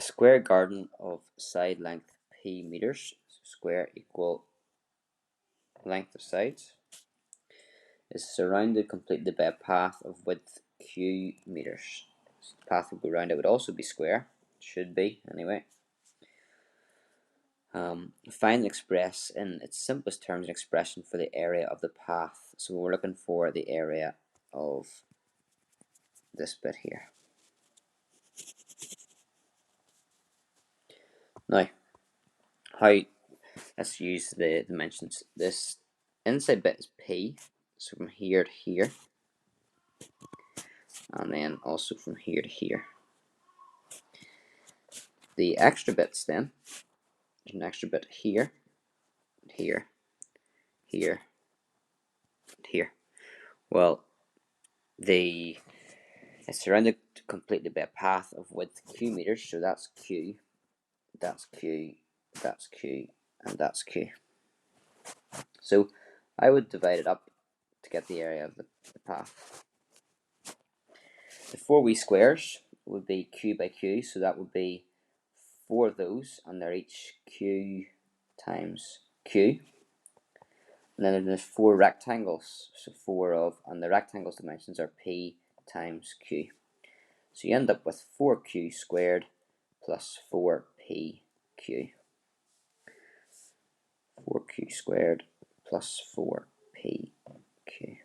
square garden of side length p meters, square equal length of sides, is surrounded completely by a path of width q meters. So the path would go around, it would also be square, should be anyway. Find and express in its simplest terms an expression for the area of the path. So we're looking for the area of this bit here. Now, let's use the dimensions. This inside bit is p, so from here to here, and then also from here to here. The extra bits then, there's an extra bit here, here, here, and here. Well, it's surrounded completely by a path of width q meters, so that's q, that's q, that's q, and that's q. So I would divide it up to get the area of the path. The 4 wee squares would be q by q, so that would be 4 of those, and they're each q times q. And then there's 4 rectangles, so 4 of, and the rectangle's dimensions are p times q. So you end up with 4q squared plus 4pq. 4q squared plus 4pq.